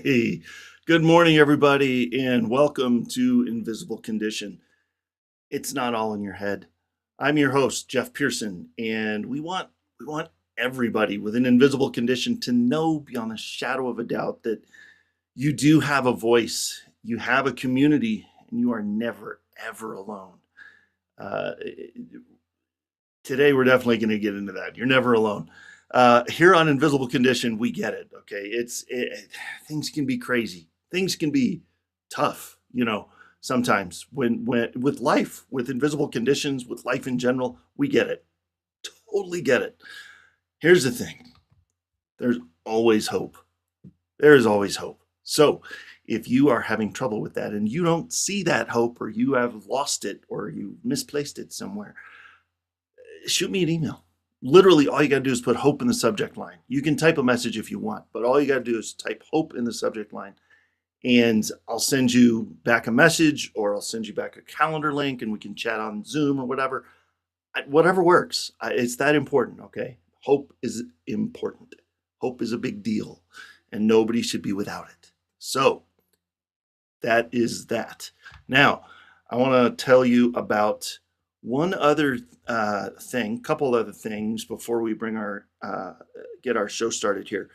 Hey, good morning, everybody, and welcome to Invisible Condition. It's not all in your head. I'm your host, Jeff Pearson, and we want everybody with an invisible condition to know beyond a shadow of a doubt that you do have a voice, you have a community, and you are never ever alone. Uh, Today, we're definitely going to get into that. You're never alone. Here on Invisible Condition, we get it. Okay, things can be crazy. Things can be tough. Sometimes when with life, with invisible conditions, with life in general, we get it. Totally get it. Here's the thing: there's always hope. There is always hope. So, if you are having trouble with that and you don't see that hope, or you have lost it, or you misplaced it somewhere, shoot me an email. Literally, all you got to do is put hope in the subject line. You can type a message if you want, but all you got to do is type hope in the subject line. And I'll send you back a message, or I'll send you back a calendar link, and we can chat on Zoom or whatever. Whatever works. It's that important, okay? Hope is important. Hope is a big deal, and nobody should be without it. So that is that. Now, I want to tell you about one other couple other things before we bring get our show started here.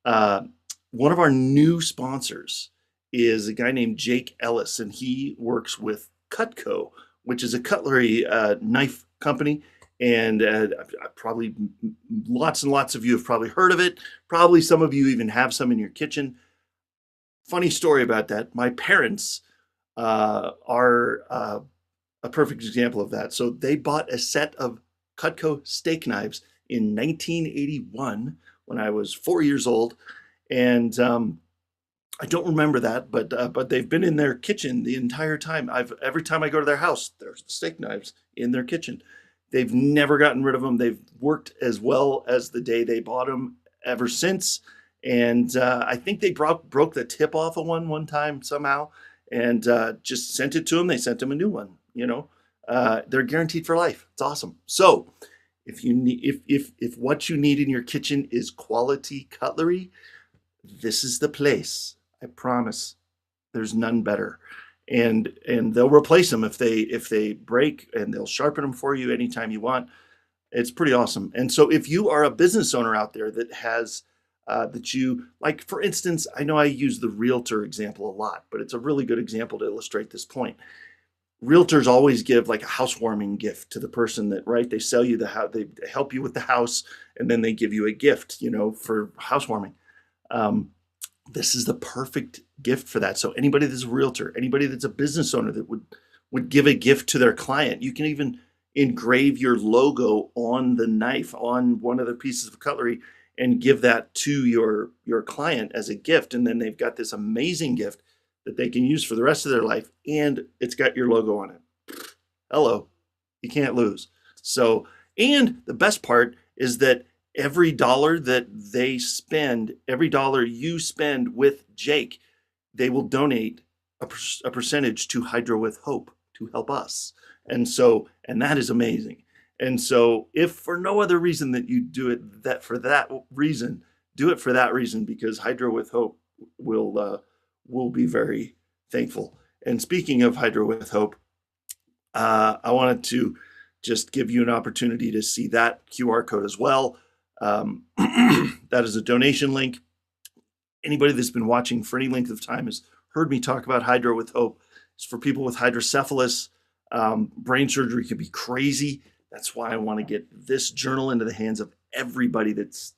One of our new sponsors is a guy named Jake Ellis, and he works with Cutco, which is a cutlery knife company. And probably lots and lots of you have probably heard of it. Probably some of you even have some in your kitchen. Funny story about that. My parents are a perfect example of that. So they bought a set of Cutco steak knives in 1981 when I was 4 years old, and I don't remember that, but they've been in their kitchen the entire time. Every time I go to their house, there's the steak knives in their kitchen. They've never gotten rid of them. They've worked as well as the day they bought them ever since. And I think they broke the tip off of one time somehow, and just sent it to them. They sent them a new one. They're guaranteed for life. It's awesome. So if you need, if what you need in your kitchen is quality cutlery, this is the place. I promise. There's none better. And they'll replace them if they break, and they'll sharpen them for you anytime you want. It's pretty awesome. And so if you are a business owner out there that has that you like, for instance, I know I use the realtor example a lot, but it's a really good example to illustrate this point. Realtors always give like a housewarming gift to the person that, right? They sell you the house, they help you with the house, and then they give you a gift, for housewarming. This is the perfect gift for that. So anybody that's a realtor, anybody that's a business owner that would give a gift to their client, you can even engrave your logo on the knife, on one of the pieces of cutlery, and give that to your client as a gift. And then they've got this amazing gift that they can use for the rest of their life, and it's got your logo on it. Hello, you can't lose. So, and the best part is that every dollar that they spend, every dollar you spend with Jake, they will donate a percentage to Hydro with Hope to help us. And that is amazing. And so if for no other reason that you do it, that for that reason, do it for that reason, because Hydro with Hope will be very thankful. And speaking of Hydro with Hope, I wanted to just give you an opportunity to see that QR code as well. That is a donation link. Anybody that's been watching for any length of time has heard me talk about Hydro with Hope. It's for people with hydrocephalus. Brain surgery can be crazy. That's why I want to get this journal into the hands of everybody that's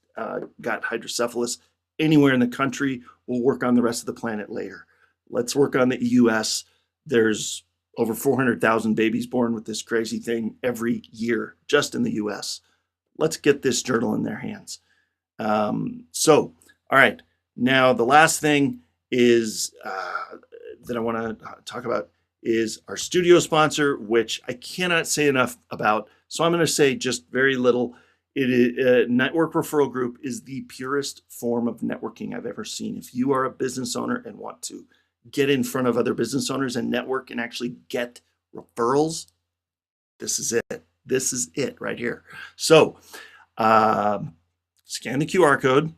got hydrocephalus anywhere in the country. We'll work on the rest of the planet later. Let's work on the US. There's over 400,000 babies born with this crazy thing every year, just in the US. Let's get this journal in their hands. All right. Now, the last thing is that I want to talk about is our studio sponsor, which I cannot say enough about. So I'm going to say just very little. It is Network Referral Group is the purest form of networking I've ever seen. If you are a business owner and want to get in front of other business owners and network and actually get referrals, this is it. This is it right here. So scan the QR code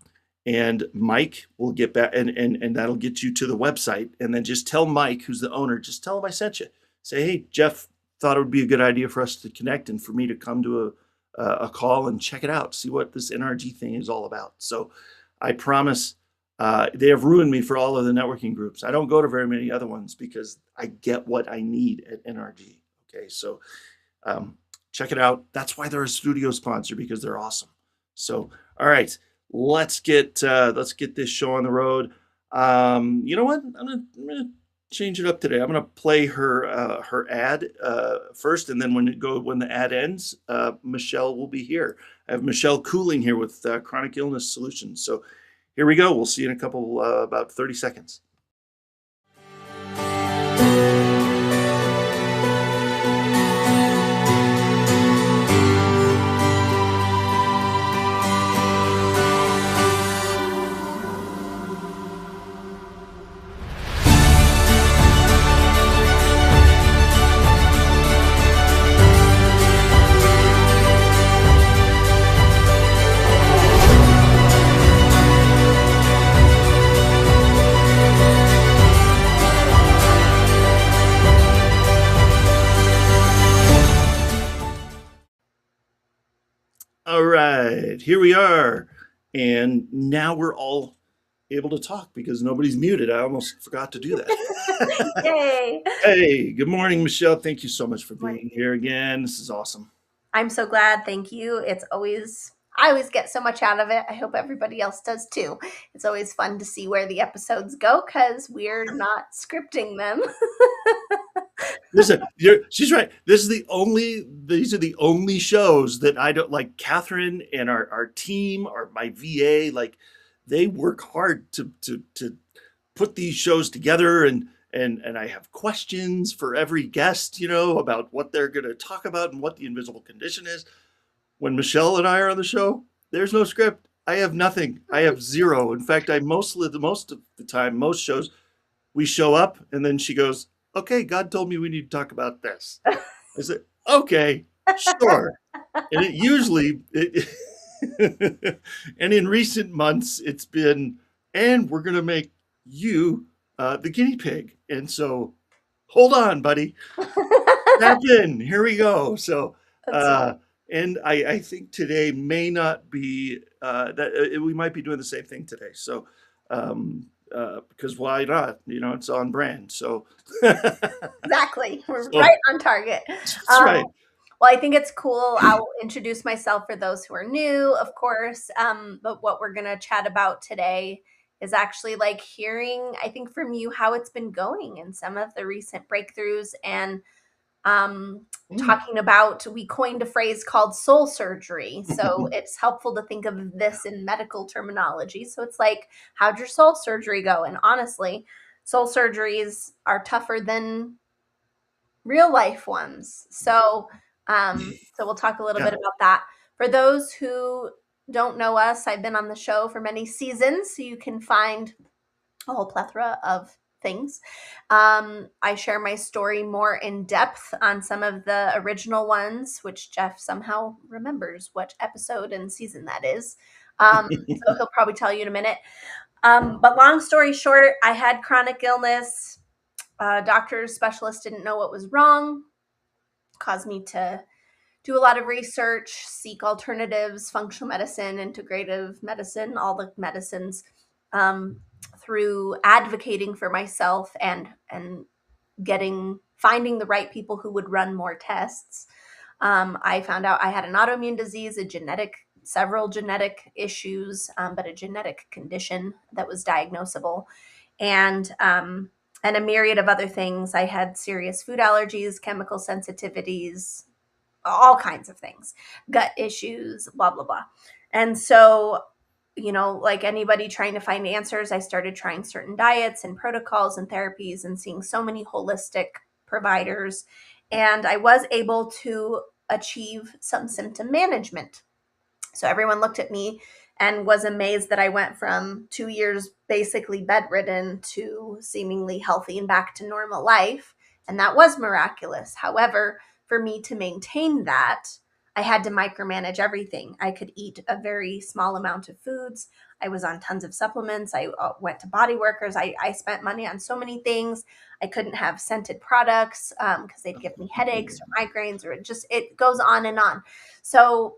and Mike will get back, and that'll get you to the website. And then just tell Mike, who's the owner, just tell him I sent you. Say, hey, Jeff thought it would be a good idea for us to connect and for me to come to a call and check it out, see what this NRG thing is all about. So I promise they have ruined me for all of the networking groups. I don't go to very many other ones because I get what I need at NRG. Okay, so check it out. That's why they're a studio sponsor, because they're awesome. So, all right, let's get this show on the road. You know what? I'm gonna change it up today. I'm gonna play her ad first, and then when the ad ends, Michelle will be here. I have Michelle Cooling here with Chronic Illness Solutions. So here we go. We'll see you in a couple about 30 seconds. All right, here we are. And now we're all able to talk because nobody's muted. I almost forgot to do that. Yay. Hey, good morning, Michelle. Thank you so much for being here again. This is awesome. I'm so glad. Thank you. I always get so much out of it. I hope everybody else does too. It's always fun to see where the episodes go because we're not scripting them. She's right. These are the only shows that I don't like. Catherine and our team, my VA, like they work hard to put these shows together, and I have questions for every guest, about what they're going to talk about and what the invisible condition is. When Michelle and I are on the show, there's no script. I have nothing. I have zero. In fact, most of the time, most shows, we show up and then she goes, okay, God told me we need to talk about this. I said, okay, sure. And and in recent months, it's been, and we're going to make you the guinea pig. And so, hold on, buddy. Tap in. Here we go. So, and I think today may not be that we might be doing the same thing today. So, because why not? It's on brand. So Exactly. We're right on target. That's right. Well, I think it's cool. I'll introduce myself for those who are new, of course. But what we're going to chat about today is actually like hearing, I think, from you how it's been going and some of the recent breakthroughs and talking about, we coined a phrase called soul surgery. So it's helpful to think of this in medical terminology. So it's like, how'd your soul surgery go? And honestly, soul surgeries are tougher than real life ones. So we'll talk a little bit about that. For those who don't know us, I've been on the show for many seasons, so you can find a whole plethora of things. I share my story more in depth on some of the original ones, which Jeff somehow remembers what episode and season that is. So he'll probably tell you in a minute. But long story short, I had chronic illness. Doctors, specialists didn't know what was wrong. Caused me to do a lot of research, seek alternatives, functional medicine, integrative medicine, all the medicines, through advocating for myself and finding the right people who would run more tests. I found out I had an autoimmune disease, several genetic issues, but a genetic condition that was diagnosable, and a myriad of other things. I had serious food allergies, chemical sensitivities, all kinds of things, gut issues, blah, blah, blah. And so, like anybody trying to find answers, I started trying certain diets and protocols and therapies and seeing so many holistic providers. And I was able to achieve some symptom management. So everyone looked at me and was amazed that I went from 2 years basically bedridden to seemingly healthy and back to normal life. And that was miraculous. However, for me to maintain that, I had to micromanage everything. I could eat a very small amount of foods. I was on tons of supplements. I went to body workers. I spent money on so many things. I couldn't have scented products because they'd give me headaches or migraines, or it goes on and on. So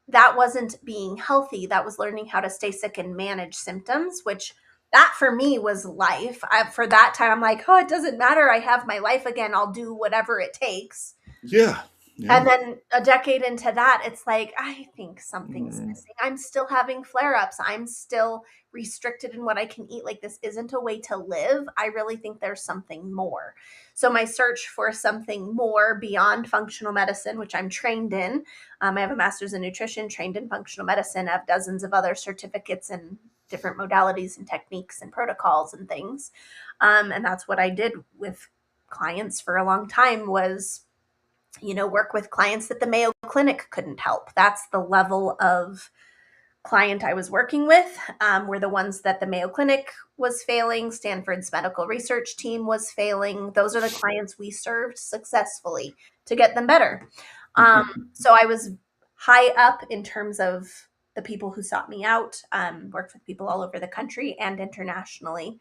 that wasn't being healthy. That was learning how to stay sick and manage symptoms, which that for me was life. For that time, I'm like, oh, it doesn't matter. I have my life again. I'll do whatever it takes. Yeah. And then a decade into that, it's like, I think something's missing. I'm still having flare-ups. I'm still restricted in what I can eat. Like, this isn't a way to live. I really think there's something more. So my search for something more beyond functional medicine, which I'm trained in. I have a master's in nutrition, trained in functional medicine. I have dozens of other certificates in different modalities and techniques and protocols and things. And that's what I did with clients for a long time, was work with clients that the Mayo Clinic couldn't help. That's the level of client I was working with, were the ones that the Mayo Clinic was failing, Stanford's medical research team was failing. Those are the clients we served successfully to get them better. So I was high up in terms of the people who sought me out, worked with people all over the country and internationally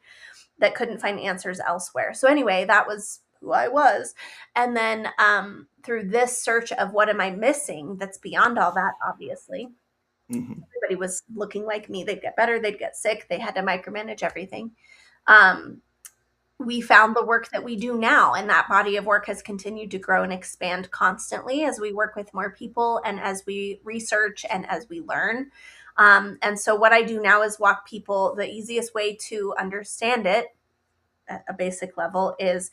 that couldn't find answers elsewhere. So anyway, that was who I was. And then through this search of what am I missing that's beyond all that, obviously, everybody was looking like me. They'd get better, they'd get sick, they had to micromanage everything. We found the work that we do now, and that body of work has continued to grow and expand constantly as we work with more people and as we research and as we learn. And so what I do now is walk people. The easiest way to understand it at a basic level is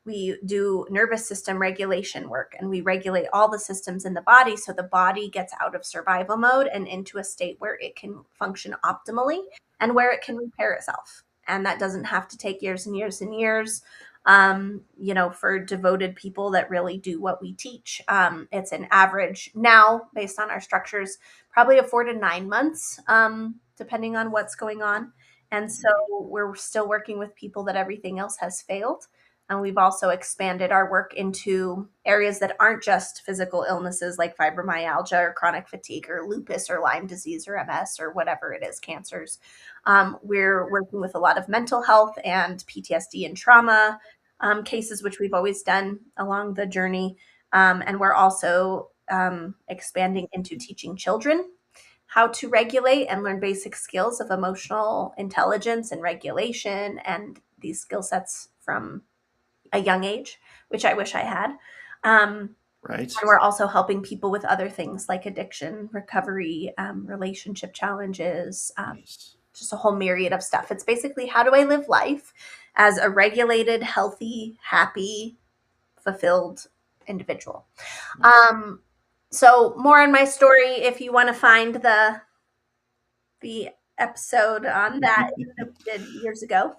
we do nervous system regulation work, and we regulate all the systems in the body so the body gets out of survival mode and into a state where it can function optimally and where it can repair itself. And that doesn't have to take years and years and years. For devoted people that really do what we teach, it's an average now, based on our structures, probably of 4 to 9 months, depending on what's going on. And so we're still working with people that everything else has failed. And we've also expanded our work into areas that aren't just physical illnesses like fibromyalgia or chronic fatigue or lupus or Lyme disease or MS or whatever it is, cancers. We're working with a lot of mental health and PTSD and trauma cases, which we've always done along the journey. And we're also expanding into teaching children how to regulate and learn basic skills of emotional intelligence and regulation, and these skill sets from a young age, which I wish I had. Right. And we're also helping people with other things like addiction, recovery, relationship challenges, just a whole myriad of stuff. It's basically, how do I live life as a regulated, healthy, happy, fulfilled individual? So more on my story, if you want to find the episode on that that we did years ago.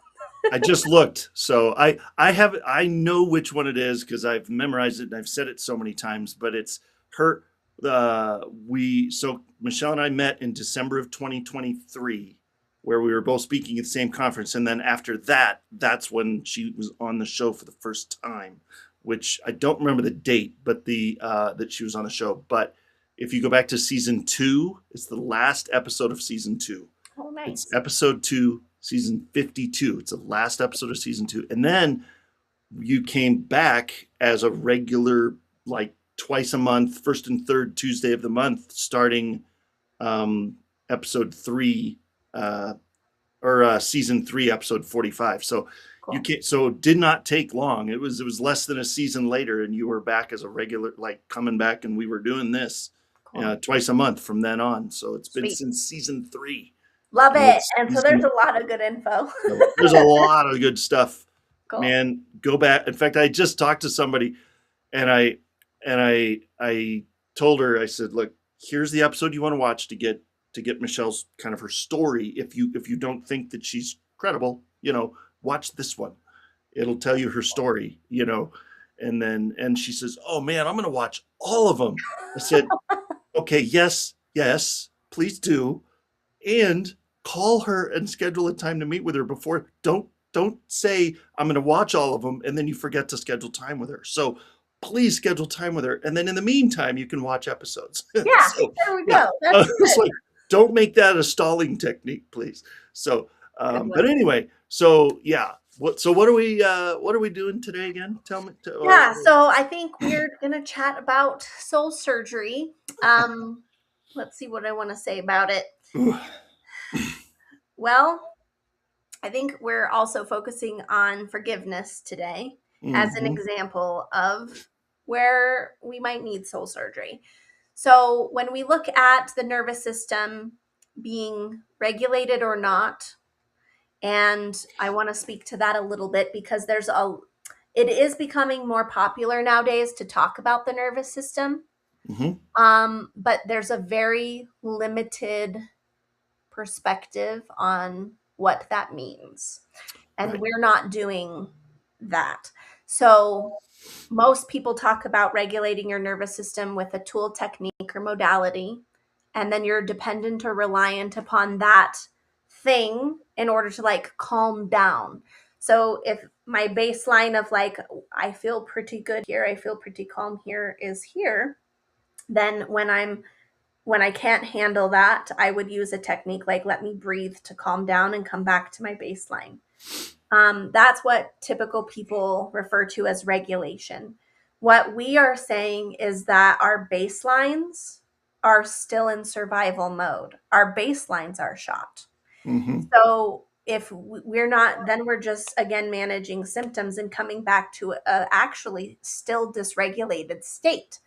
I just looked, so I know which one it is because I've memorized it and I've said it so many times. But it's her. So Michelle and I met in December of 2023, where we were both speaking at the same conference, and then after that, that's when she was on the show for the first time, which I don't remember the date, but that she was on the show. But if you go back to season 2, it's the last episode of season 2. Oh, nice. It's episode 2. Season 52. It's the last episode of season 2. And then you came back as a regular, like twice a month, first and third Tuesday of the month, starting episode 3 or season 3, episode 45. So cool. So it did not take long. It was less than a season later, and you were back as a regular, like coming back, and we were doing this twice a month from then on. So it's been since season 3. Love it. And so there's a lot of good info. There's a lot of good stuff. Cool. Man, go back. In fact, I just talked to somebody and I told her, I said, look, here's the episode you want to watch to get Michelle's kind of her story. If you don't think that she's credible, watch this one. It'll tell you her story, and she says, oh man, I'm going to watch all of them. I said, okay, yes, please do. And call her and schedule a time to meet with her before. Don't say I'm going to watch all of them and then you forget to schedule time with her. So please schedule time with her. And then in the meantime, you can watch episodes. Yeah, so, there we go. That's good. Don't make that a stalling technique, please. So, Good but one. anyway, so yeah. What are we doing today again? Tell me. Yeah, so I think we're gonna chat about soul surgery. Let's see what I want to say about it. Well, I think we're also focusing on forgiveness today as an hmm example of where we might need soul surgery. So, when we look at the nervous system being regulated or not, and I want to speak to that a little bit because it is becoming more popular nowadays to talk about the nervous system. hmm But there's a very limited perspective on what that means. And Right. we're not doing that. So, most people talk about regulating your nervous system with a tool, technique, or modality, and then you're dependent or reliant upon that thing in order to like calm down. So, if my baseline of like, I feel pretty good here, I feel pretty calm here is here, then when I can't handle that, I would use a technique like let me breathe to calm down and come back to my baseline. That's what typical people refer to as regulation. What we are saying is that our baselines are still in survival mode. Our baselines are shot. hmm So if we're not, then we're just again managing symptoms and coming back to a actually still dysregulated state.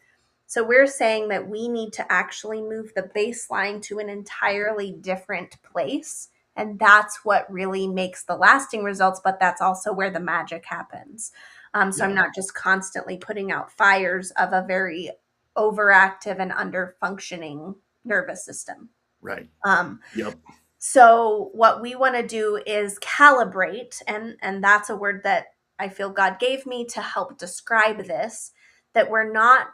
So we're saying that we need to actually move the baseline to an entirely different place. And that's what really makes the lasting results, but that's also where the magic happens. So I'm Yeah. not just constantly putting out fires of a very overactive and under functioning nervous system. Right. Um, Yep. so what we want to do is calibrate, and that's a word that I feel God gave me to help describe this, that we're not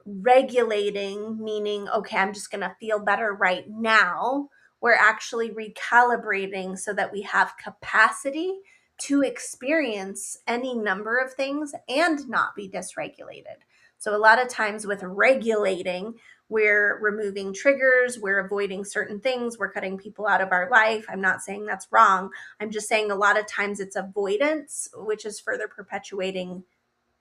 regulating, meaning, okay, I'm just going to feel better right now. We're actually recalibrating so that we have capacity to experience any number of things and not be dysregulated. So a lot of times with regulating, we're removing triggers, we're avoiding certain things, we're cutting people out of our life. I'm not saying that's wrong. I'm just saying a lot of times it's avoidance, which is further perpetuating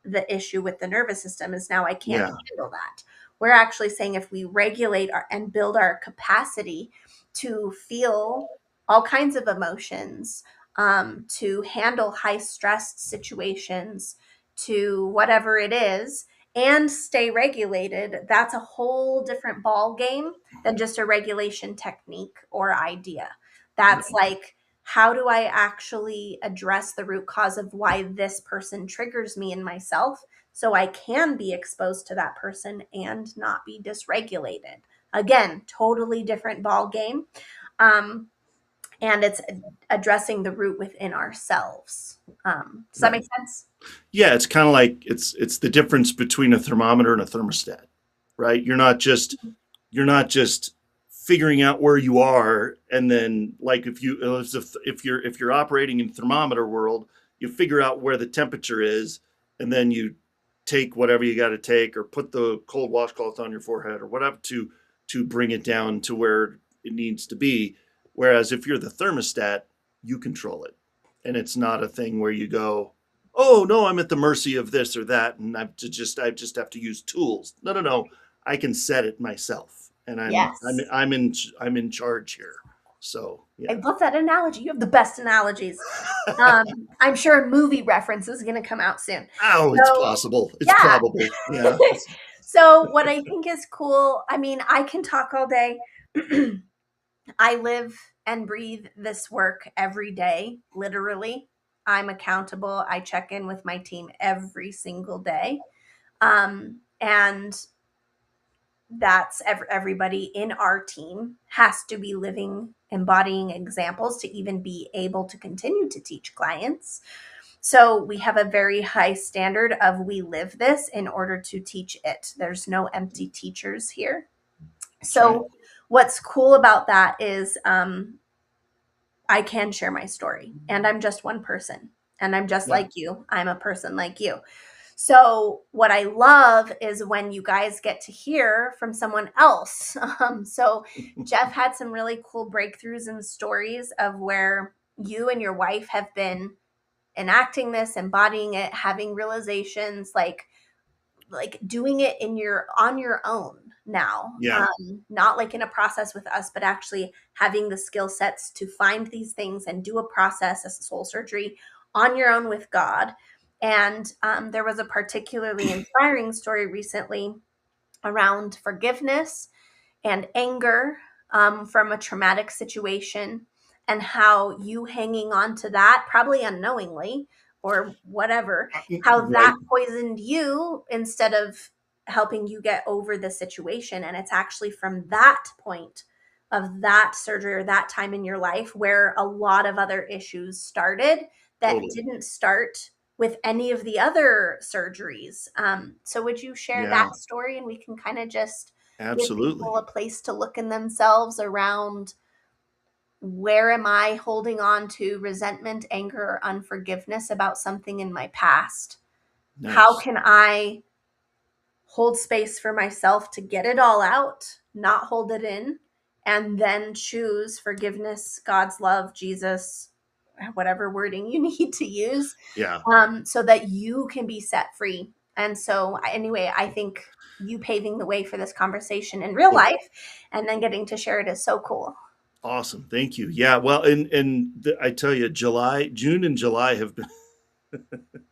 the issue with the nervous system is now I can't Yeah. handle that. We're actually saying if we regulate and build our capacity to feel all kinds of emotions, to handle high stress situations, to whatever it is, and stay regulated, that's a whole different ball game than just a regulation technique or idea. That's Right. like, how do I actually address the root cause of why this person triggers me in myself so I can be exposed to that person and not be dysregulated? Again, totally different ball game. Um, and it's addressing the root within ourselves. Does that make Right. sense? Yeah, it's kind of like it's the difference between a thermometer and a thermostat, right? You're not just figuring out where you are, and then like if you're operating in thermometer world, you figure out where the temperature is, and then you take whatever you got to take, or put the cold washcloth on your forehead, or whatever to bring it down to where it needs to be. Whereas if you're the thermostat, you control it, and it's not a thing where you go, oh no, I'm at the mercy of this or that, and I just have to use tools. No, no, no. I can set it myself, and I'm I'm Yes. I'm in I'm in charge here. So I yeah. love that analogy. You have the best analogies. I'm sure a movie reference is going to come out soon. Oh, it's So, possible. It's yeah. probable. Yeah. So, what I think is cool, I mean, I can talk all day. I live and breathe this work every day, literally. I'm accountable. I check in with my team every single day. And that's everybody in our team has to be living, embodying examples to even be able to continue to teach clients. So we have a very high standard of we live this in order to teach it. There's no empty teachers here. That's right. So what's cool about that is I can share my story, and I'm just one person, and I'm just Yeah. like you. I'm a person like you. So, what I love is when you guys get to hear from someone else. So, Jeff had some really cool breakthroughs and stories of where you and your wife have been enacting this, embodying it, having realizations, like doing it on your own now, Yeah, not like in a process with us, but actually having the skill sets to find these things and do a process, a soul surgery on your own with God. And there was a particularly inspiring story recently around forgiveness and anger, from a traumatic situation, and how you hanging on to that, probably unknowingly or whatever, how that right, poisoned you instead of helping you get over the situation. And it's actually from that point of that surgery or that time in your life where a lot of other issues started that totally. didn't start with any of the other surgeries. So, would you share Yeah, that story, and we can kind of just give absolutely. people a place to look in themselves around, where am I holding on to resentment, anger, or unforgiveness about something in my past? How Nice. can I hold space for myself to get it all out, not hold it in, and then choose forgiveness, God's love, Jesus, whatever wording you need to use, Yeah, so that you can be set free. And so, anyway, I think you paving the way for this conversation in real cool. life and then getting to share it is so cool. Awesome. Thank you. Yeah, well, I tell you, June and July have been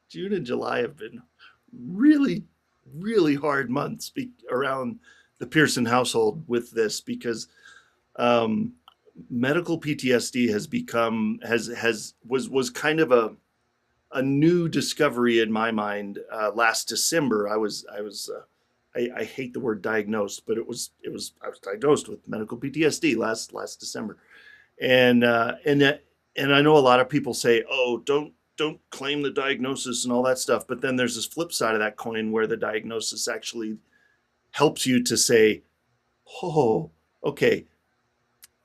June and July have been really, really hard months around the Pearson household with this because um, medical PTSD has become has was kind of a new discovery in my mind. Last December, I hate the word diagnosed, but I was diagnosed with medical PTSD last December, and and I know a lot of people say, oh, don't claim the diagnosis and all that stuff, but then there's this flip side of that coin where the diagnosis actually helps you to say, oh, okay,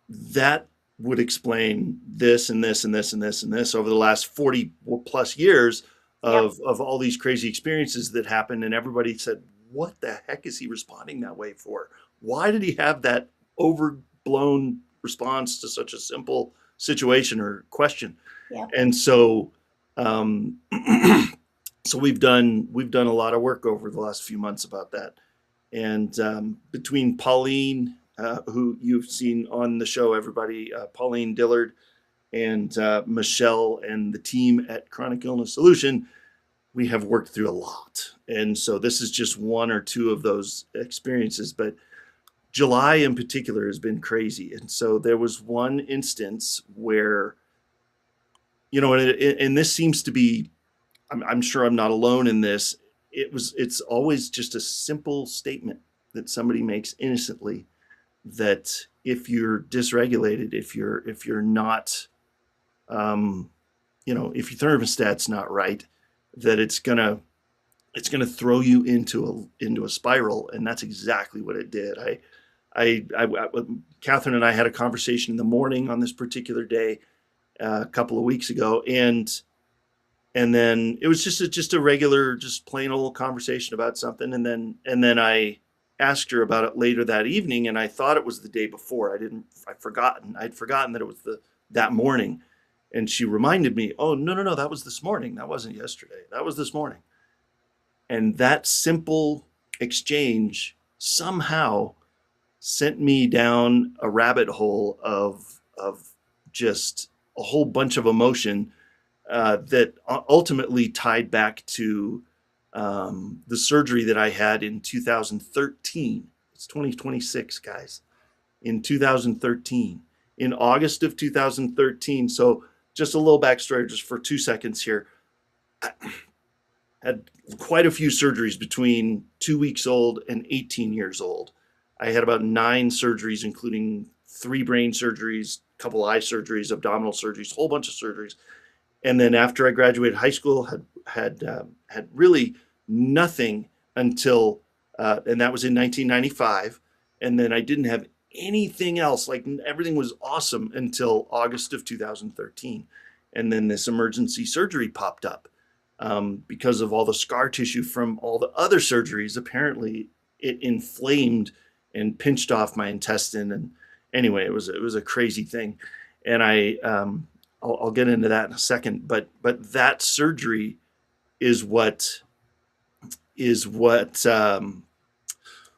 that would explain this and this and this and this and this over the last 40 plus years Yep. of all these crazy experiences that happened. And everybody said, what the heck is he responding that way for? Why did he have that overblown response to such a simple situation or question? Yep. And so, um, so we've done a lot of work over the last few months about that. And between Pauline, who you've seen on the show, everybody, Pauline Dillard, and Michelle, and the team at Chronic Illness Solution, we have worked through a lot. And so this is just one or two of those experiences. But July in particular has been crazy. And so there was one instance where, and this seems to be, I'm sure I'm not alone in this. It's always just a simple statement that somebody makes innocently, that if you're dysregulated, if you're not, um, if your thermostat's not right, that it's gonna throw you into a spiral, and that's exactly what it did. Catherine and I had a conversation in the morning on this particular day, a couple of weeks ago, and then it was just a regular, just plain old conversation about something, and then I asked her about it later that evening, and I thought it was the day before. I'd forgotten that it was that morning, and she reminded me, oh, no, no, no, that was this morning, that wasn't yesterday, that was this morning. And that simple exchange somehow sent me down a rabbit hole of just a whole bunch of emotion, that ultimately tied back to the surgery that I had in 2013. It's 2026, guys. In 2013, in August of 2013. So, just a little backstory, just for 2 seconds here. I had quite a few surgeries between 2 weeks old and 18 years old. I had about 9 surgeries, including 3 brain surgeries, a couple eye surgeries, abdominal surgeries, a whole bunch of surgeries. And then after I graduated high school, had really nothing until, and that was in 1995. And then I didn't have anything else. Like, everything was awesome until August of 2013, and then this emergency surgery popped up. because of all the scar tissue from all the other surgeries. Apparently, it inflamed and pinched off my intestine. And anyway, it was a crazy thing. And I'll get into that in a second. But that surgery is what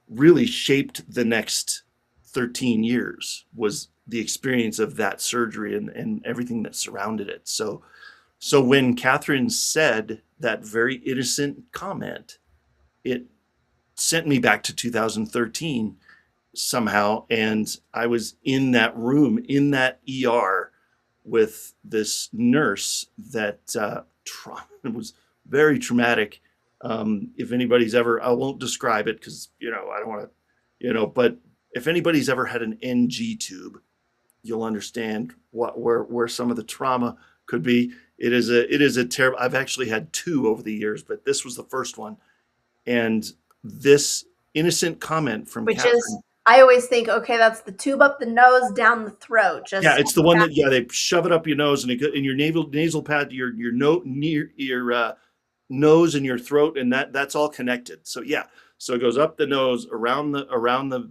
really shaped the next 13 years, was the experience of that surgery and everything that surrounded it. So when Catherine said that very innocent comment, it sent me back to 2013 somehow. And I was in that room, in that ER, with this nurse that it was very traumatic. If anybody's ever, I won't describe it because, I don't want to, but if anybody's ever had an NG tube, you'll understand where some of the trauma could be. It is a terrible. I've actually had two over the years, but this was the first one. And this innocent comment from Which is, Catherine. I always think, okay, that's the tube up the nose, down the throat. Just Yeah, it's the one that they shove it up your nose and in your nasal pad, your near your nose and your throat, and that's all connected. So yeah, so it goes up the nose, around the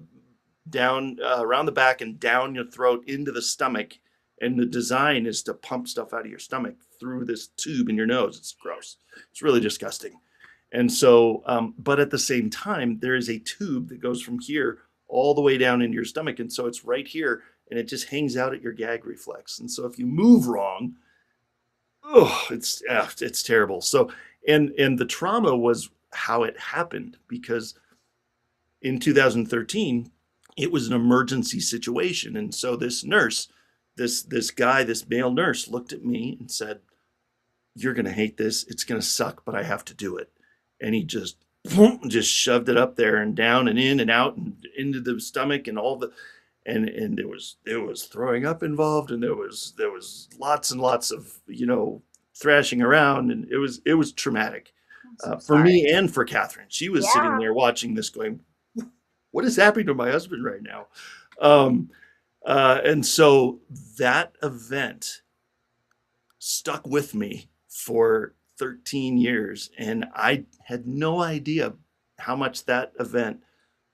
down around the back and down your throat into the stomach. And the design is to pump stuff out of your stomach through this tube in your nose. It's gross. It's really disgusting. And so, but at the same time, there is a tube that goes from here all the way down into your stomach. And so it's right here and it just hangs out at your gag reflex. And so if you move wrong, it's terrible. So, and the trauma was how it happened, because in 2013, it was an emergency situation. And so this nurse, this guy, this male nurse, looked at me and said, "You're going to hate this. It's going to suck, but I have to do it." And he just shoved it up there and down and in and out and into the stomach and all the, and there was throwing up involved, and there was lots and lots of, thrashing around, and it was traumatic for me and for Catherine. She was sitting there watching this going, "What is happening to my husband right now?" And so that event stuck with me for 13 years, and I had no idea how much that event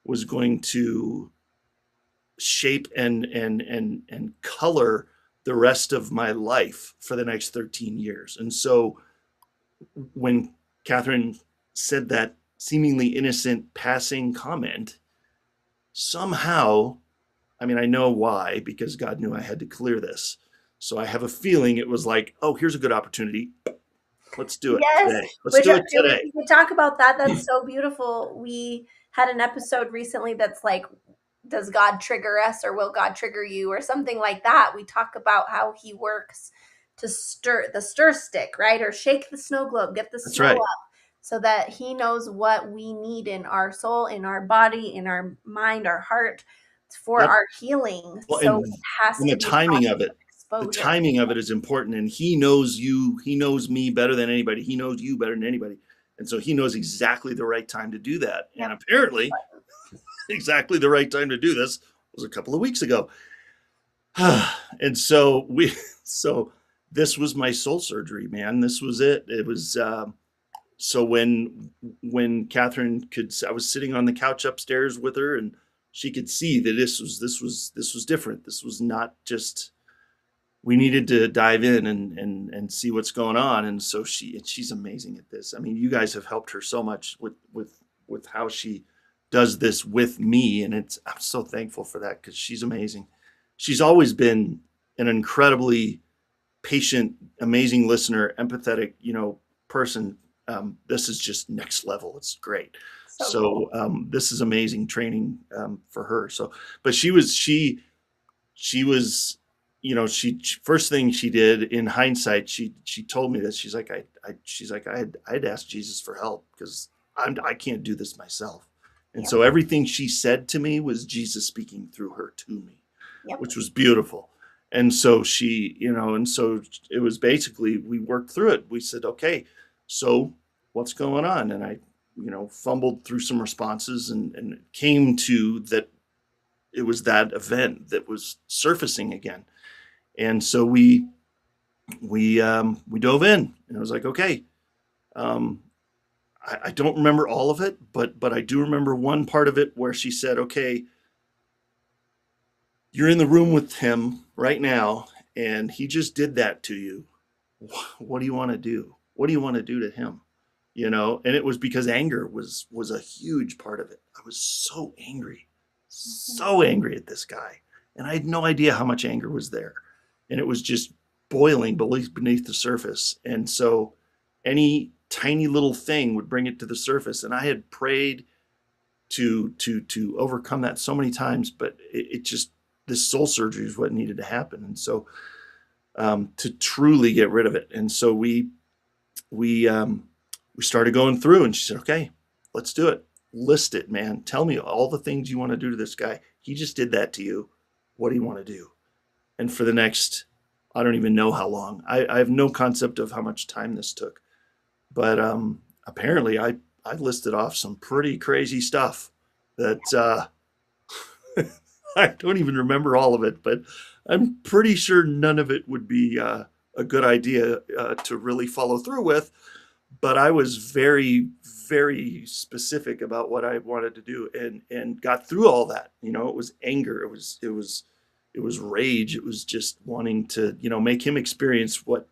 was going to shape and color the rest of my life for the next 13 years. And so when Catherine said that seemingly innocent passing comment, somehow, I mean, I know why, because God knew I had to clear this. So I have a feeling it was like, oh, here's a good opportunity. Let's do it today. Let's do it today. We can talk about that. That's so beautiful. We had an episode recently that's like, does God trigger us, or will God trigger you, or something like that? We talk about how he works to stir the stir stick, right? Or shake the snow globe, get the snow up, so that he knows what we need in our soul, in our body, in our mind, our heart, for our healing. Well, so it has and to the be timing of it. exposure. The timing of it is important, and he knows you. He knows me better than anybody. He knows you better than anybody, and so he knows exactly the right time to do that. And apparently, exactly the right time to do this was a couple of weeks ago. And so this was my soul surgery, man. This was it. It was so when Catherine I was sitting on the couch upstairs with her, and she could see that this was different. This was not just, we needed to dive in and see what's going on. And so she's amazing at this. I mean, you guys have helped her so much with how she does this with me, and I'm so thankful for that, because she's amazing. She's always been an incredibly patient, amazing listener, empathetic, person. This is just next level. It's great. So this is amazing training for her. So, but she was first thing she did in hindsight, she told me this. She's like, I'd asked Jesus for help, because I can't do this myself. And so everything she said to me was Jesus speaking through her to me, which was beautiful. And so so it was basically, we worked through it. We said, okay, so what's going on? And I, fumbled through some responses and came to that. It was that event that was surfacing again. And so we dove in, and I was like, okay, Um, I don't remember all of it, but I do remember one part of it where she said, "Okay, you're in the room with him right now, and he just did that to you. What do you want to do? What do you want to do to him?" And it was because anger was a huge part of it. I was Mhm. so angry at this guy, and I had no idea how much anger was there, and it was just boiling beneath the surface. And so, any tiny little thing would bring it to the surface, and I had prayed to overcome that so many times, but it just this soul surgery is what needed to happen, and so to truly get rid of it. And so we we started going through, and she said, "Okay, let's do it. List it, man. Tell me all the things you want to do to this guy. He just did that to you. What do you want to do?" And for the next, I don't even know how long. I have no concept of how much time this took, but apparently I listed off some pretty crazy stuff that I don't even remember all of it, but I'm pretty sure none of it would be a good idea to really follow through with. But I was very, very specific about what I wanted to do, and got through all that. It was anger, it was rage, it was just wanting to make him experience what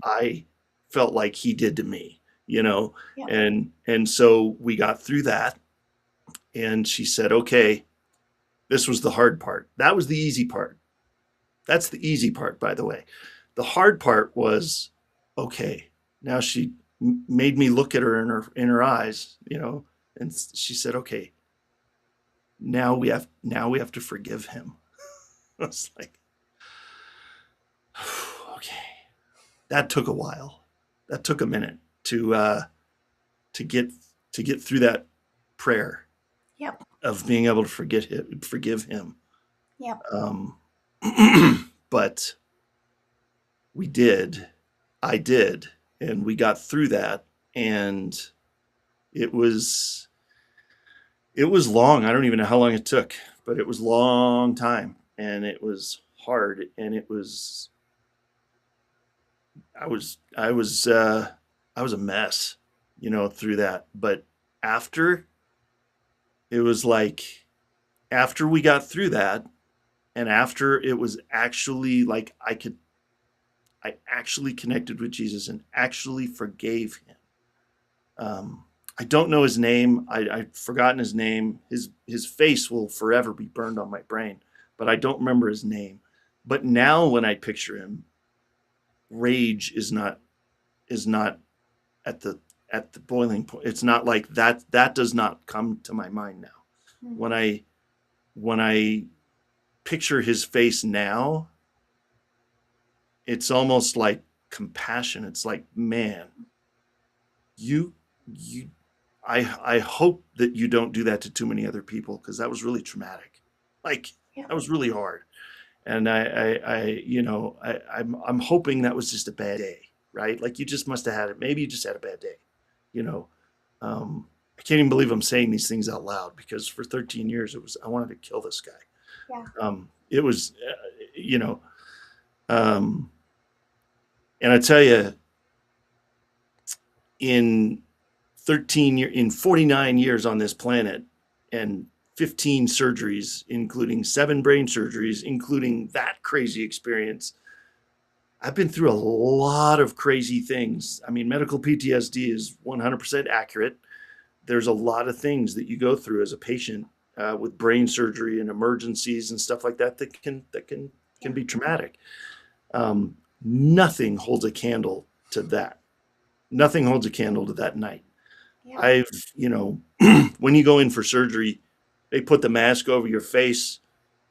I felt like he did to me. Yeah. And so we got through that, and she said, "Okay, this was the hard part. That was the easy part. That's the easy part, by the way. The hard part was, okay, now she made me look at her in her eyes, and she said, okay, now we have to forgive him." I was like, okay. That took a while. That took a minute to get to get through that prayer Yep. of being able to forgive him. Yep. Um, but we did. I did, and we got through that, and it was it was long. I don't even know how long it took, but it was a long time, and it was hard, and it was I was a mess, through that. But after it was like after we got through that, and after it was actually like I actually connected with Jesus and actually forgave him. I don't know his name. I've forgotten his name. His face will forever be burned on my brain, but I don't remember his name. But now when I picture him, rage is not at the boiling point. It's not like that. That does not come to my mind now. Mm. When I picture his face now, it's almost like compassion. It's like, man, you you I hope that you don't do that to too many other people, because that was really traumatic. Like, Yeah. that was really hard. And I'm hoping that was just a bad day, right? Like, you just must have had it. Maybe you just had a bad day, you know. I can't even believe I'm saying these things out loud, because for 13 years I wanted to kill this guy. Yeah. It was, you know, um, and I tell you, in 49 years on this planet, and 15 surgeries, including 7 brain surgeries, including that crazy experience, I've been through a lot of crazy things. I mean, medical PTSD is 100% accurate. There's a lot of things that you go through as a patient with brain surgery and emergencies and stuff like that that can be traumatic. Nothing holds a candle to that. Nothing holds a candle to that night. Yeah. I've, when you go in for surgery, they put the mask over your face,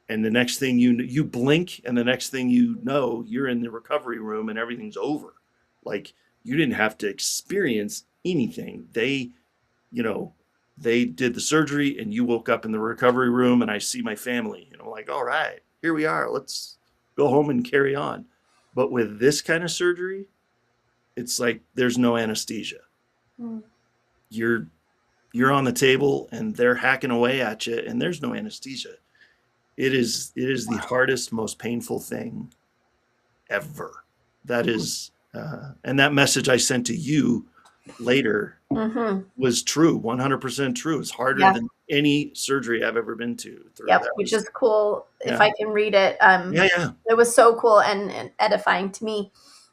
and the next thing you blink, and the next thing you know, you're in the recovery room and everything's over. Like, you didn't have to experience anything. You know, they did the surgery, and you woke up in the recovery room, and I see my family, and I'm like, all right, here we are. Let's go home and carry on. But with this kind of surgery, it's like there's no anesthesia. Mm. You're you're on the table, and they're hacking away at you, and there's no anesthesia. It is the hardest, most painful thing ever. That is, and that message I sent to you later Mm-hmm. was true, 100% true. It's harder Yeah. than any surgery I've ever been to. Yep. That Which was, is cool. If yeah, I can read it, yeah, yeah. it was so cool and edifying to me.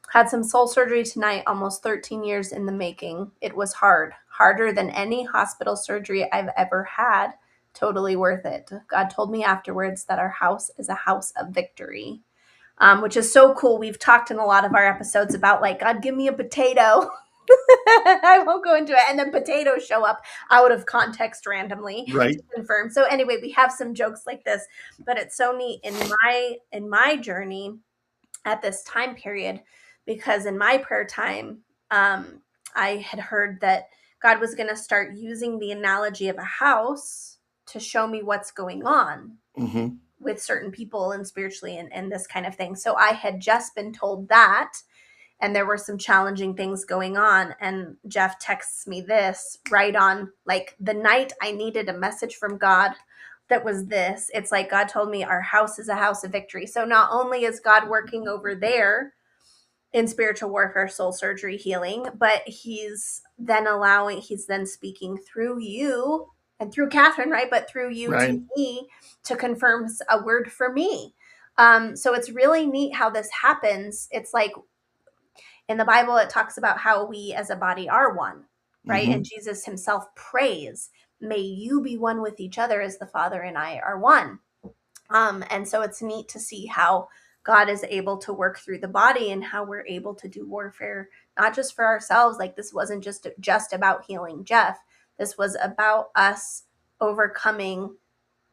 Had some soul surgery tonight, almost 13 years in the making. It was hard, harder than any hospital surgery I've ever had. Totally worth it. God told me afterwards that our house is a house of victory, which is so cool. We've talked in a lot of our episodes about like, God, give me a potato. I won't go into it. And then potatoes show up out of context randomly Right. to confirm. So anyway, we have some jokes like this, but it's so neat in my journey at this time period, because in my prayer time, I had heard that God was going to start using the analogy of a house to show me what's going on Hmm. with certain people and spiritually and this kind of thing. So I had just been told that, and there were some challenging things going on. And Jeff texts me this right on like the night I needed a message from God that was this. It's like God told me our house is a house of victory. So not only is God working over there in spiritual warfare, soul surgery, healing, but he's then speaking through you and through Catherine, right? But through you to Right. me to confirm a word for me. So it's really neat how this happens. It's like in the Bible, it talks about how we as a body are one, right? And Hmm. Jesus himself prays, may you be one with each other as the Father and I are one. And so it's neat to see how God is able to work through the body and how we're able to do warfare, not just for ourselves. Like this wasn't just about healing Jeff. This was about us overcoming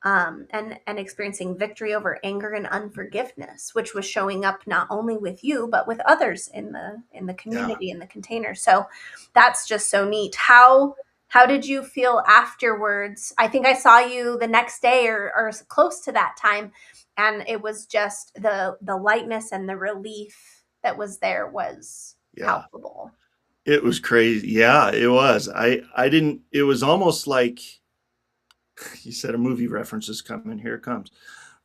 and experiencing victory over anger and unforgiveness, which was showing up not only with you but with others in the Yeah. community in the container. So that's just so neat. How did you feel afterwards? I think I saw you the next day or close to that time, and it was just the lightness and the relief that was there was Yeah. palpable. It was crazy. Yeah, it was. I didn't, it was almost like you said a movie reference is coming. Here it comes.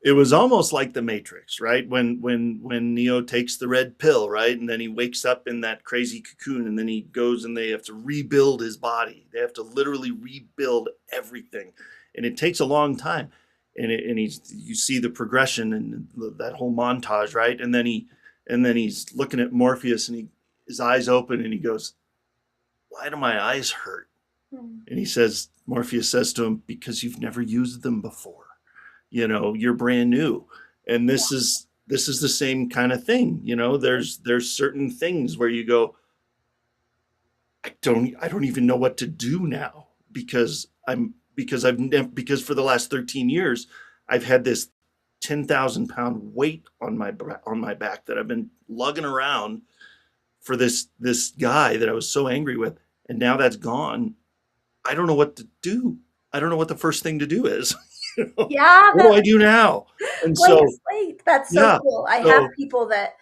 It was almost like the Matrix, right? When Neo takes the red pill, right? And then he wakes up in that crazy cocoon and then he goes and they have to rebuild his body. They have to literally rebuild everything. And it takes a long time. And you see the progression and that whole montage, right? And then he's looking at Morpheus and his eyes open and he goes, "Why do my eyes hurt?" Mm. And Morpheus says to him, "Because you've never used them before. You're brand new." And this is the same kind of thing. There's certain things where you go, I don't even know what to do now because for the last 13 years I've had this 10,000 pound weight on my back that I've been lugging around for this guy that I was so angry with, and now that's gone. I don't know what to do. I don't know what the first thing to do is. Yeah, What that do I do now? And blank so, slate. That's so yeah. cool. I have So people that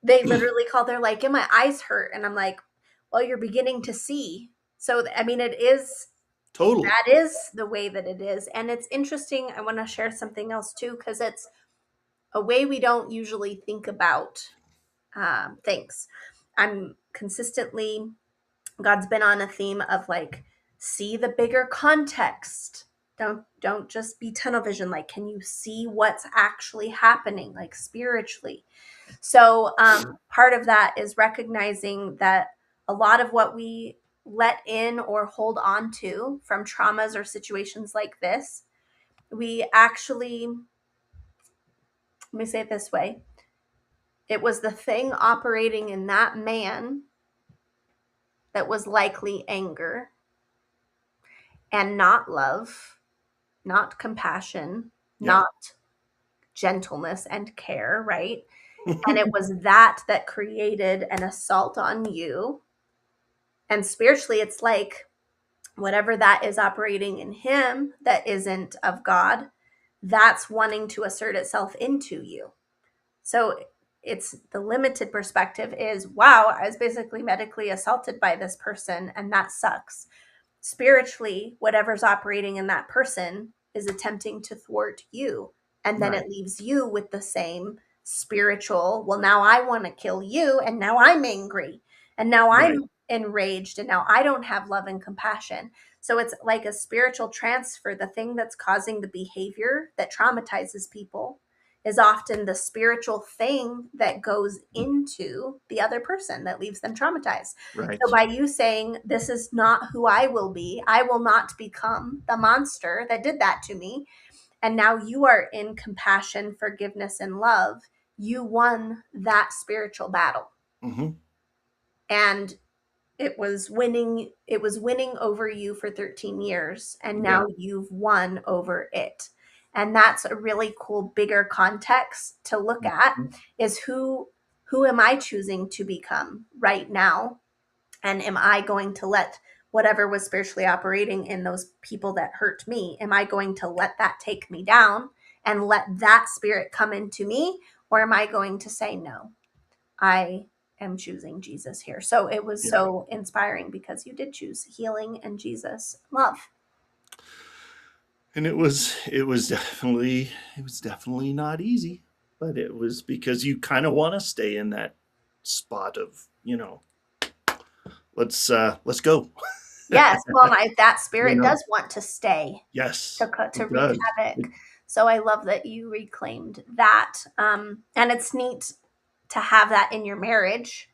they literally call, they're like, "Yeah, my eyes hurt." And I'm like, "Well, you're beginning to see." So, I mean, totally. that is the way that it is. And it's interesting. I want to share something else too, because it's a way we don't usually think about things. I'm consistently, God's been on a theme of like, see the bigger context. Don't just be tunnel vision. Like, can you see what's actually happening, like spiritually? So part of that is recognizing that a lot of what we let in or hold on to from traumas or situations like this, we actually, let me say it this way, it was the thing operating in that man that was likely anger and not love, not compassion, Yeah. not gentleness and care, right? And it was that created an assault on you. And spiritually, it's like whatever that is operating in him that isn't of God, that's wanting to assert itself into you. So it's the limited perspective is, wow, I was basically medically assaulted by this person, and that sucks. Spiritually, whatever's operating in that person is attempting to thwart you. And then Right. it leaves you with the same spiritual, well, now I want to kill you, and now I'm angry. And now I'm Right. enraged, and now I don't have love and compassion. So it's like a spiritual transfer. The thing that's causing the behavior that traumatizes people is often the spiritual thing that goes into the other person that leaves them traumatized. Right. So by you saying, this is not who I will be, I will not become the monster that did that to me, and now you are in compassion, forgiveness, and love, you won that spiritual battle. Hmm. And it was winning over you for 13 years, and Yeah. now you've won over it. And that's a really cool bigger context to look at, Mhm. is who am I choosing to become right now, and am I going to let whatever was spiritually operating in those people that hurt me, am I going to let that take me down and let that spirit come into me, or am I going to say no, I am choosing Jesus here? So it was Yeah. so inspiring because you did choose healing and Jesus love. And it was definitely not easy, but it was because you kind of want to stay in that spot of, let's go. Yes, well, that You spirit know? does want to stay, Yes, to it wreak does. havoc. So I love that you reclaimed that. And it's neat to have that in your marriage,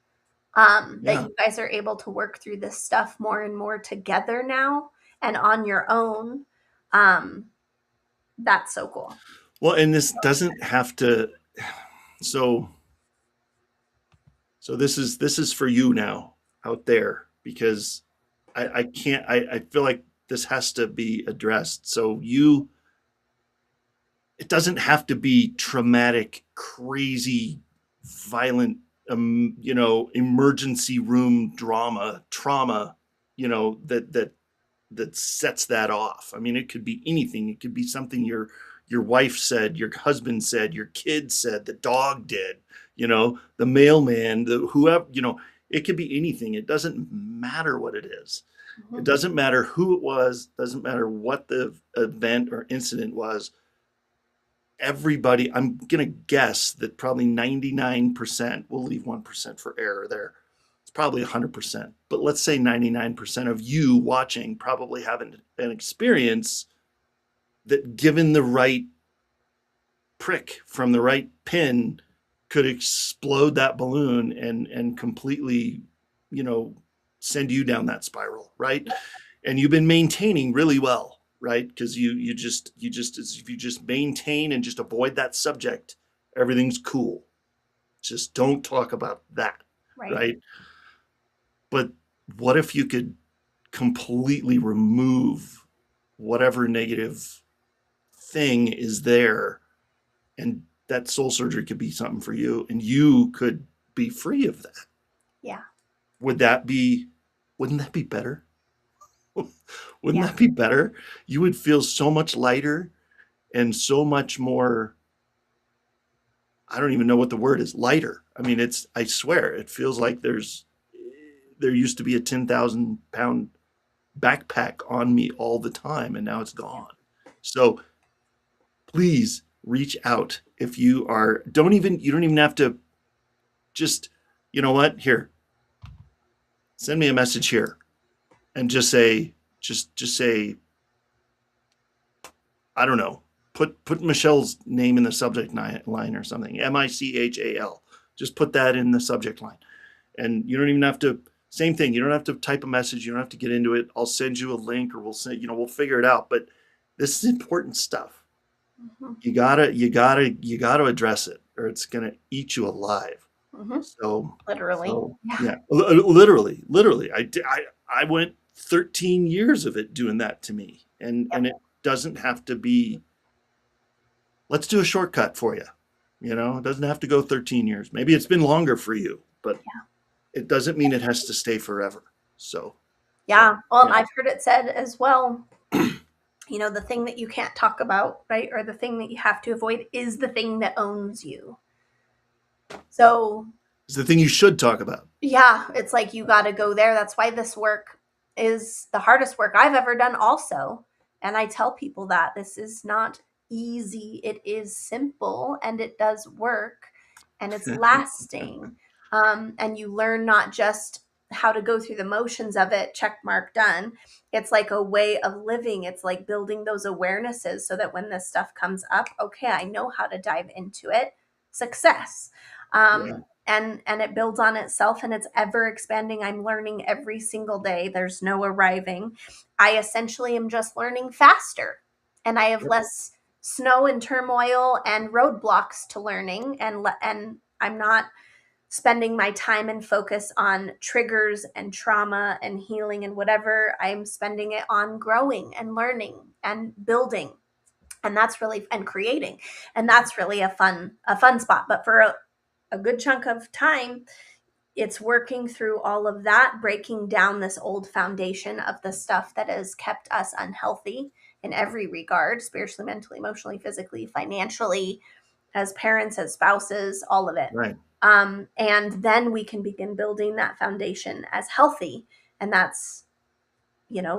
that Yeah. you guys are able to work through this stuff more and more together now and on your own. Um, that's so cool. Well, and this doesn't have to. So, so this is for you now out there, because I can't. I feel like this has to be addressed. So it doesn't have to be traumatic, crazy, violent, emergency room drama, trauma, that sets that off. I mean, it could be anything. It could be something your wife said, your husband said, your kid said, the dog did, the mailman, the whoever, it could be anything. It doesn't matter what it is. It Mhm. doesn't matter who it was, doesn't matter what the event or incident was. Everybody, I'm going to guess that probably 99%, we'll leave 1% for error there. It's probably 100%, but let's say 99% of you watching probably have an experience that, given the right prick from the right pin, could explode that balloon and completely, you know, send you down that spiral, right? And you've been maintaining really well, right? Because if you just maintain and just avoid that subject, everything's cool. Just don't talk about that, Right. right? But what if you could completely remove whatever negative thing is there, and that soul surgery could be something for you, and you could be free of that? Yeah. Would that be, wouldn't that be better? Wouldn't Yeah. that be better? You would feel so much lighter and so much more, I don't even know what the word is, lighter. I mean, I swear, it feels like there used to be a 10,000 pound backpack on me all the time, and now it's Yeah. gone. So please reach out. If you don't even have to, just, you know what, here, send me a message here and just say, I don't know, put Michelle's name in the subject line or something, Michal. Just put that in the subject line, and you don't even have to. Same thing. You don't have to type a message. You don't have to get into it. I'll send you a link, or we'll figure it out. But this is important stuff. Hmm. You gotta address it, or it's gonna eat you alive. Hmm. So Literally. so Yeah. yeah, literally. I went 13 years of it doing that to me, and Yep. it doesn't have to be. Let's do a shortcut for you. It doesn't have to go 13 years. Maybe it's been longer for you, but it doesn't mean it has to stay forever. So so Yeah. Well, and yeah. I've heard it said as well, the thing that you can't talk about, right? Or the thing that you have to avoid is the thing that owns you. So, It's the thing you should talk about. yeah, it's like you got to go there. That's why this work is the hardest work I've ever done, also. And I tell people that this is not easy, it is simple, and it does work, and it's lasting. And you learn not just how to go through the motions of it, check mark, done. It's like a way of living. It's like building those awarenesses so that when this stuff comes up, okay, I know how to dive into it. Success. Yeah. And it builds on itself, and it's ever expanding. I'm learning every single day. There's no arriving. I essentially am just learning faster, and I have Yep. less snow and turmoil and roadblocks to learning, and I'm not spending my time and focus on triggers and trauma and healing and whatever. I'm spending it on growing and learning and building. And that's really, and creating. And that's really a fun spot. But for a good chunk of time, it's working through all of that, breaking down this old foundation of the stuff that has kept us unhealthy in every regard, spiritually, mentally, emotionally, physically, financially, as parents, as spouses, all of it. Right. And then we can begin building that foundation as healthy. And that's,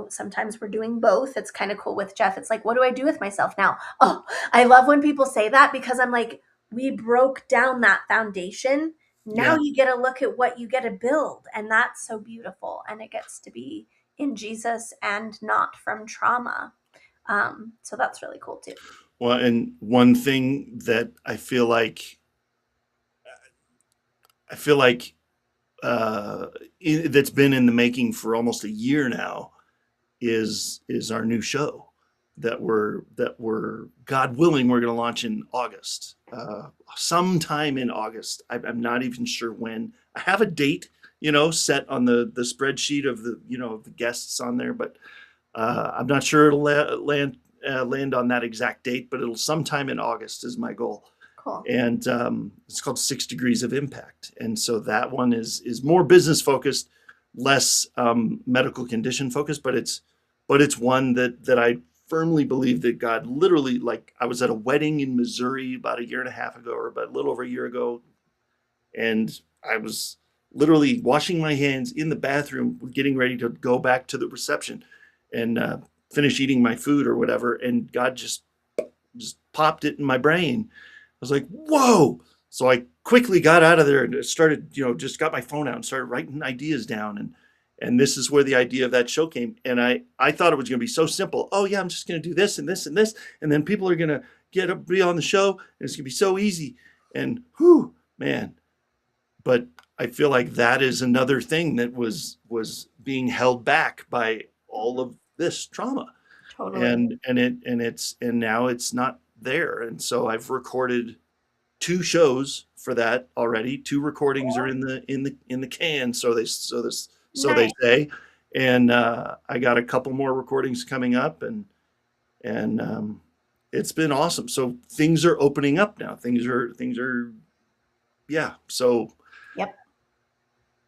sometimes we're doing both. It's kind of cool with Jeff. It's like, what do I do with myself now? Oh, I love when people say that, because I'm like, we broke down that foundation. Now Yeah. you get to look at what you get to build. And that's so beautiful. And it gets to be in Jesus and not from trauma. So that's really cool too. Well, and one thing that I feel like uh, that's been in the making for almost a year now is our new show that we're God willing we're going to launch in August, sometime in August. I'm not even sure when. I have a date, set on the spreadsheet of the guests on there, but I'm not sure it'll land on that exact date, but it'll sometime in August is my goal. Cool. And it's called 6 Degrees of Impact. And so that one is more business focused, less medical condition focused, but it's one that I firmly believe that God literally, like, I was at a wedding in Missouri about a year and a half ago, or about a little over a year ago, and I was literally washing my hands in the bathroom, getting ready to go back to the reception and finish eating my food or whatever, and God just popped it in my brain. I was like, whoa. So I quickly got out of there and started, just got my phone out and started writing ideas down. And this is where the idea of that show came. And I thought it was going to be so simple. Oh yeah, I'm just going to do this and this and this. And then people are going to be on the show, and it's going to be so easy. And whew, man. But I feel like that is another thing that was being held back by all of this trauma. Totally. And now it's not there. And so I've recorded 2 shows for that already. 2 recordings are in the can, so they Nice. say. And I got a couple more recordings coming up, and it's been awesome. So things are opening up now. Things are yeah. So Yep.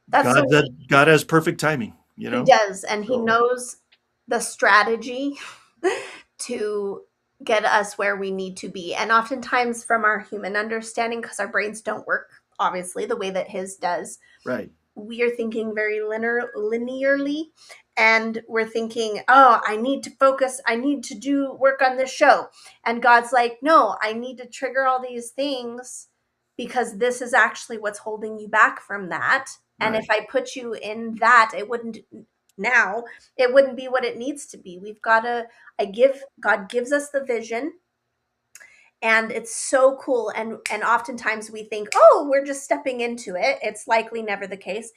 That's so God has perfect timing, He does, and he So knows the strategy to get us where we need to be. And oftentimes, from our human understanding, because our brains don't work obviously the way that his does, right. we are thinking very linearly, and we're thinking, oh, I need to focus, I need to do work on this show. And God's like, no, I need to trigger all these things, because this is actually what's holding you back from that. And if Right. I put you in that, it wouldn't be what it needs to be. We've got to, God gives us the vision, and it's so cool. And oftentimes we think, oh, we're just stepping into it. It's likely never the case.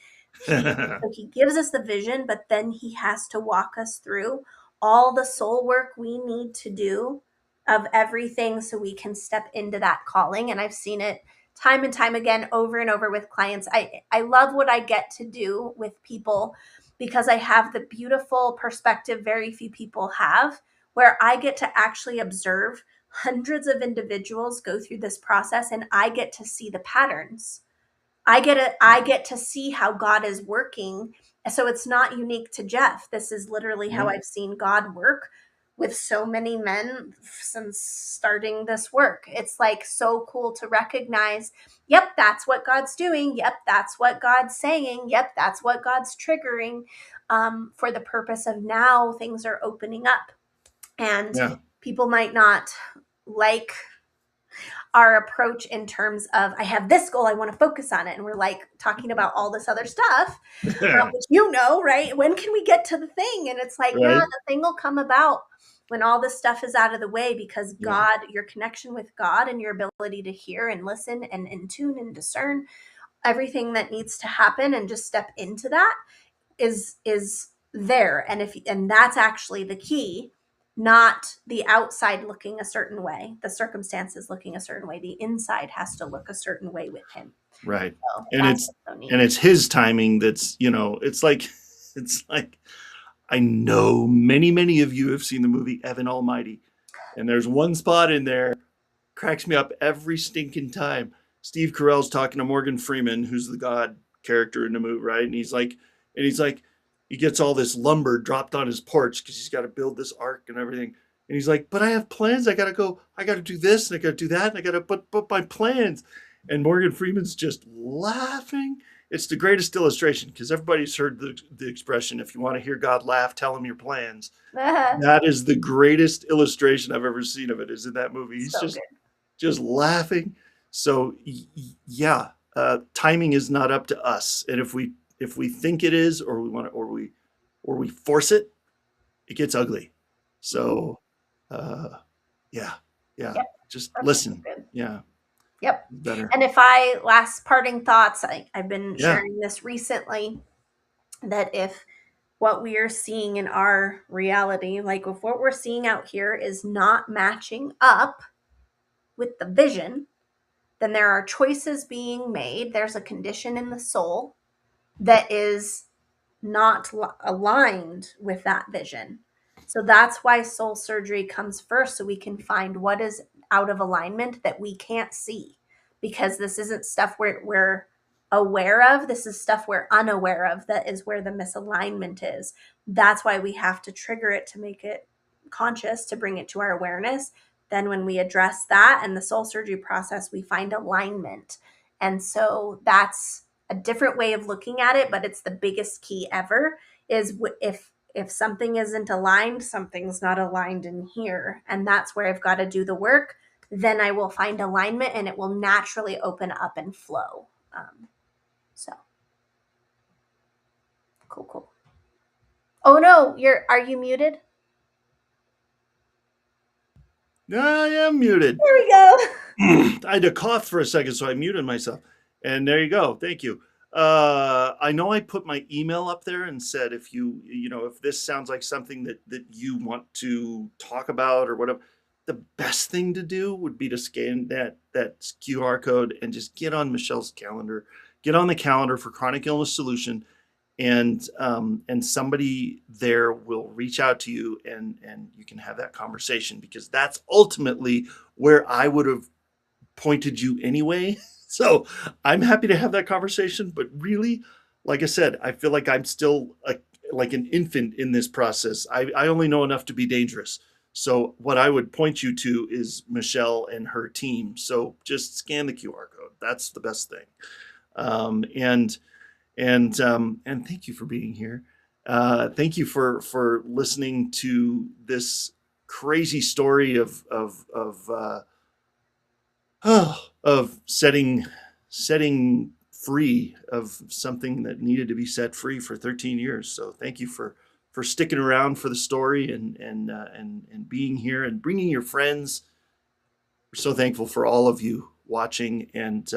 He gives us the vision, but then he has to walk us through all the soul work we need to do of everything, so we can step into that calling. And I've seen it time and time again, over and over with clients. I love what I get to do with people, because I have the beautiful perspective very few people have, where I get to actually observe hundreds of individuals go through this process, and I get to see the patterns. I get to see how God is working. So it's not unique to Jeff. This is literally how Yeah. I've seen God work with so many men since starting this work. It's like so cool to recognize, yep, that's what God's doing. Yep, that's what God's saying. Yep, that's what God's triggering, for the purpose of now things are opening up. And Yeah. people might not like our approach in terms of, I have this goal, I want to focus on it. And we're like talking about all this other stuff, which right? When can we get to the thing? And it's like, Right. the thing will come about when all this stuff is out of the way, because Yeah. God, your connection with God and your ability to hear and listen and in tune and discern everything that needs to happen and just step into that is there. And that's actually the key, not the outside looking a certain way, the circumstances looking a certain way. The inside has to look a certain way with him. Right. So And that's it's so neat. and it's his timing that's, it's like I know many of you have seen the movie Evan Almighty, and there's one spot in there cracks me up every stinking time. Steve Carell's talking to Morgan Freeman, who's the God character in the movie, right? And he's like, he gets all this lumber dropped on his porch because he's got to build this ark and everything. And he's like, but I have plans. I gotta go. I gotta do this and I gotta do that and I gotta put my plans. And Morgan Freeman's just laughing. It's the greatest illustration because everybody's heard the expression, if you want to hear God laugh, tell him your plans. That is the greatest illustration I've ever seen of it, is in that movie. He's So just laughing. So yeah, timing is not up to us. And if we think it is, or we want to, or we force it, it gets ugly. So yeah, Yep. just That's listen. good. Yeah, Yep. better. And last parting thoughts, I've been Yeah, sharing this recently, that if what we are seeing in our reality, like if what we're seeing out here is not matching up with the vision, then there are choices being made. There's a condition in the soul that is not aligned with that vision. So that's why soul surgery comes first, so we can find what is out of alignment that we can't see, because this isn't stuff we're aware of. This is stuff we're unaware of. That is where the misalignment is. That's why we have to trigger it to make it conscious, to bring it to our awareness. Then when we address that and the soul surgery process, we find alignment. And so that's a different way of looking at it, but it's the biggest key ever, is if something isn't aligned, something's not aligned in here. And that's where I've got to do the work. Then I will find alignment and it will naturally open up and flow. So cool. Oh no, are you muted? I am muted. There we go. I had to cough for a second, so I muted myself. And there you go. Thank you. I know I put my email up there and said, if this sounds like something that you want to talk about or whatever, the best thing to do would be to scan that QR code and just get on Michelle's calendar, get on the calendar for Chronic Illness Solution, and somebody there will reach out to you, and you can have that conversation, because that's ultimately where I would have pointed you anyway. So I'm happy to have that conversation, but really, like I said, I feel like I'm still like an infant in this process. I only know enough to be dangerous. So what I would point you to is Michelle and her team. So just scan the QR code. That's the best thing. And thank you for being here. Thank you for listening to this crazy story of setting free of something that needed to be set free for 13 years. So thank you for sticking around for the story, and being here and bringing your friends. We're so thankful for all of you watching, and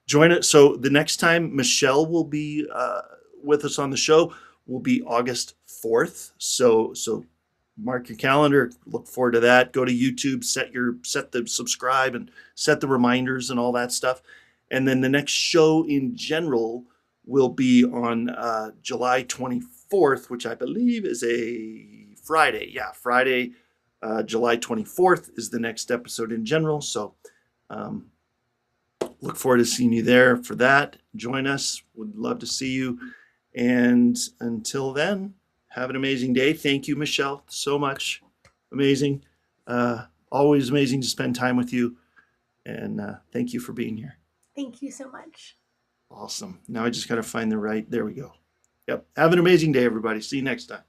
join it. So the next time Michelle will be with us on the show will be August 4th. So mark your calendar. Look forward to that. Go to YouTube, set the subscribe and set the reminders and all that stuff. And then the next show in general will be on July 24th, which I believe is a Friday. Yeah, Friday, July 24th is the next episode in general. So look forward to seeing you there for that. Join us. Would love to see you. And until then, have an amazing day. Thank you, Michelle, so much. Amazing. Always amazing to spend time with you. And thank you for being here. Thank you so much. Awesome. Now I just got to find there we go. Yep. Have an amazing day, everybody. See you next time.